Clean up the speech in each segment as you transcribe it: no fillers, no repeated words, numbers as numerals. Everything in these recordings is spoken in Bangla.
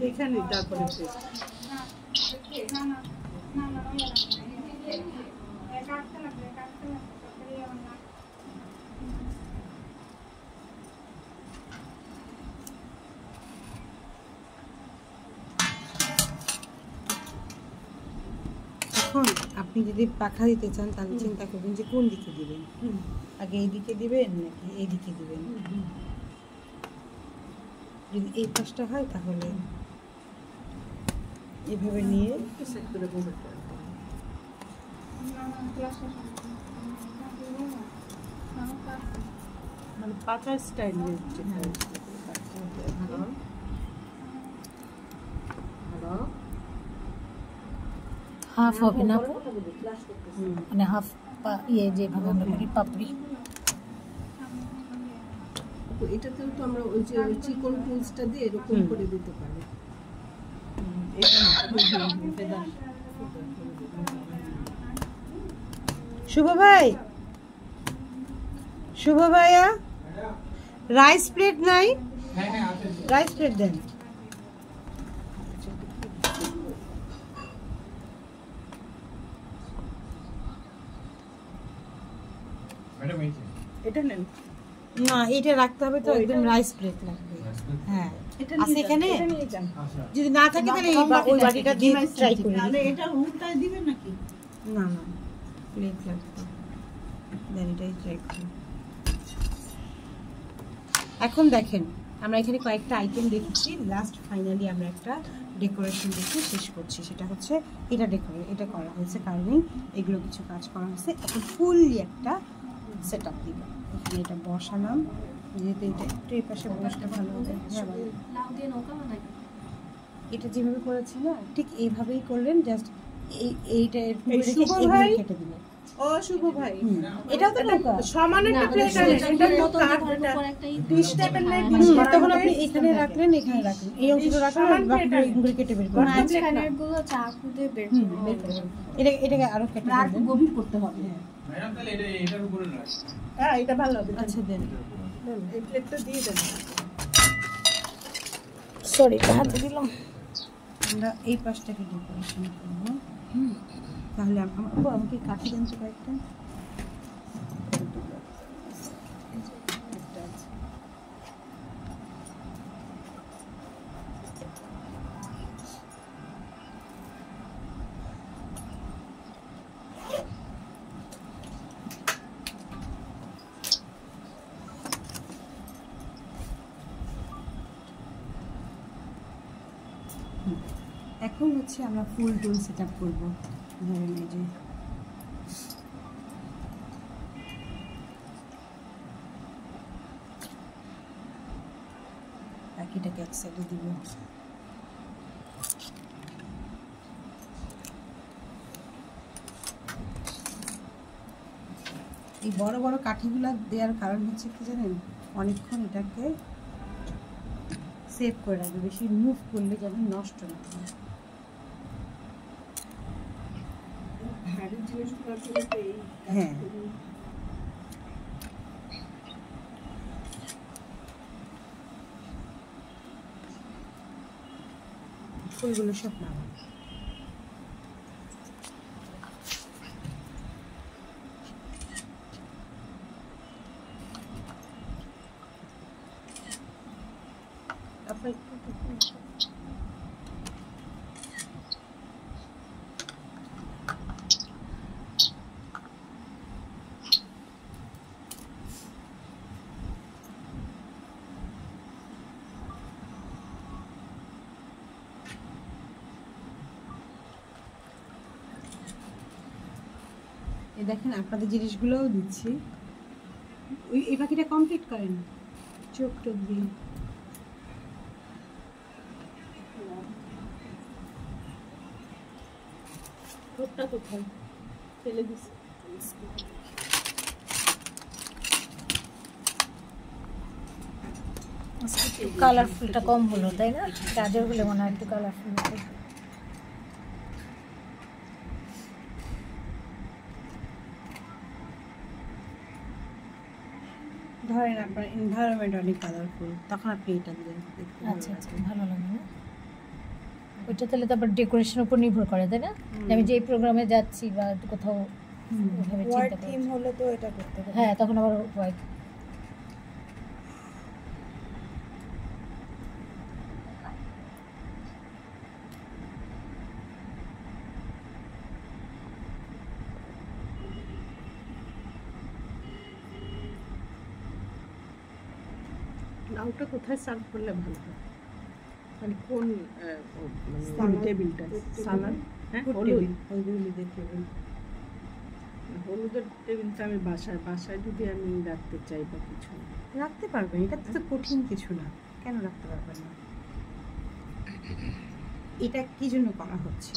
এখানে তারপরে এখন আপনি যদি পাখা দিতে চান তাহলে চিন্তা করবেন যে কোন দিকে দিবেন। আগে এই দিকে দিবেন নাকি এই দিকে দিবেন। যদি এই পাশটা হয় তাহলে এভাবে নিয়ে মানে পাতা স্টাইল হাফ হবে না মানে হাফ ইয়ে যেভাবে আমরা করি পাপড়ি। এটাতেও তো আমরা ওই যে চিকন টুলসটা দিয়ে এরকম করে দিতে পারি। শুভ ভাই, শুভ ভাইয়া রাইস প্লেট নাই? রাইস প্লেট দেন। এটা নেন না, এটা রাখতে হবে তো, একদম রাইস প্লেট লাগবে। হ্যাঁ, আছে এখানে। যদি না থাকে তাহলে ওই বাটিটা দিয়ে ট্রাই করি। তাহলে এটা উল্টায় দিবেন নাকি? না না, প্লেট লাগবে। দেন এটাই ট্রাই করি। এখন দেখেন আমরা এখানে কয়েকটা আইটেম দেখেছি, লাস্ট ফাইনালি আমরা একটা ডেকোরেশন দেখে শেষ করছি। সেটা হচ্ছে এটা করা হয়েছে কারণেই এগুলো কিছু কাজ করা হয়েছে। এখন ফুললি একটা সেট আপ দিব। এখানে এটা বসালাম, যেহেতু এটা একটু এই পাশে বসতে ভালো হবে। এটা যেভাবে করেছি না ঠিক এইভাবেই করলেন, জাস্ট এইটা কেটে দিলেন। ও শুভ ভাই, এটাও তো নৌকা সমান একটা প্লেট আছে, এটার মতো ডিশ টাইপের নাই। তখন আপনি এখানে রাখলেন, এখানে রাখলেন, এই অংশটা রাখলেন, বাকিগুলো কেটে বের করবেন। মাঝখানেরগুলো চাকু দিয়ে বের করবেন। এটাকে আরো কেটে আর গভীর করতে হবে। ম্যাডাম তাহলে এটার উপরে রাখ। হ্যাঁ, এটা ভালো হবে। আচ্ছা দেন, এই প্লেটটা দিয়ে দেন। সরি, হাতে দিলাম। আমরা এই পাশটাকে ডেকোরেশন করবো। তাহলে আমাকে কাঠি দেন তো কয়েকটা। এখন হচ্ছে আমরা ফুল টুল সেট আপ করবো। ধরেন এই যে বাকিটাকে এক সাইডে দিব। এই বড় বড় কাঠিগুলো দেওয়ার কারণ হচ্ছে কি জানেন, অনেকক্ষণ এটাকে সেভ করে রাখবে, বেশি মুভ করলে যেন নষ্ট না হয়। হ্যাঁ, ফুলগুলো সব নামাবো। এই দেখেন আপনাদের জিনিসগুলোও দিচ্ছি। এই পাখিটা কমপ্লিট করেন চোখ টোক দিয়ে। ঠোঁটটা কোথায় ফেলে দিচ্ছি। কালারফুলটা কম হলো তাই না? গাজর হলে মনে হয় একটু কালারফুল হতো। ধরেন আপনার এনভায়রনমেন্ট অনেক কালারফুল, তখন আপনি এটা দিলেন, দেখতে ভালো আচ্ছা আচ্ছা, লাগবে। ভালো লাগে না ওইটা? তাহলে তারপর ডেকোরেশনের উপর নির্ভর করে, তাই না? যে আমি যেই প্রোগ্রামে যাচ্ছি বা কোথাও ওইভাবে হোয়াইট চিন্তা থিম করছি। হলে তো এটা করতে হবে। হ্যাঁ, তখন আবার হোয়াইট। লাউটা কোথায় সার্ভ করলে ভালো হয়? মানে কোন সালাদ। টেবিলটা? সালাদ, হ্যাঁ, ফুড হলুদ। টেবিল, হলুদের টেবিল। হলুদের টেবিলটা আমি বাসায় যদি আমি রাখতে চাই বা কিছু, রাখতে পারবেন, এটা তো কঠিন কিছু না, কেন রাখতে পারবেন না? এটা কি জন্য করা হচ্ছে?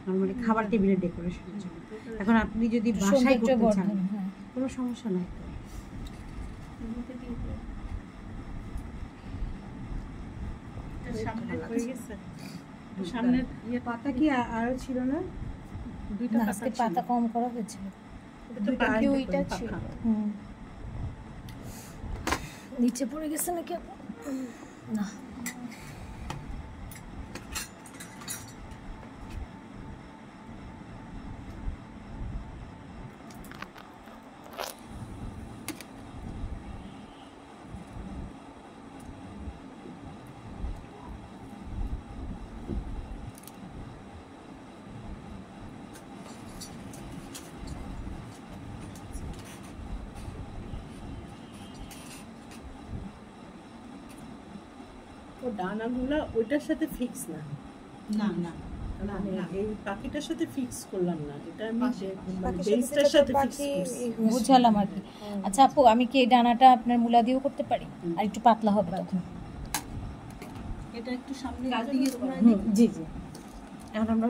নর্মালি খাবার টেবিলের ডেকোরেশনের জন্য। এখন আপনি যদি বাসায় সৌন্দর্য করতে চান বর্ধন, হ্যাঁ। কোনো সমস্যা নাই তো। সামনে হয়ে গেছে। সামনের ইয়ে পাতা কি আরো ছিল না? দুইটা না, পাতা আজকে ছিল। পাতা কম করা হয়েছিল। এটা তো দুইটা বাকি আরেকটা ওইটা পাখা। ছিল। নিচে পড়ে গেছে নাকি আপু? না, ও ডানাগুলা ওইটার সাথে ফিক্স না, না না মানে এই পাখিটার সাথে ফিক্স করলাম না, এটা আমি পাখির বেসটার সাথে ফিক্স পাখি করছি। বুঝালাম আর কি। আচ্ছা আপু, আমি কি এই ডানাটা আপনার মূলা দিয়েও করতে পারি? আর একটু পাতলা হবে তখন। এটা একটু সামনে জি জি। এখন আমরা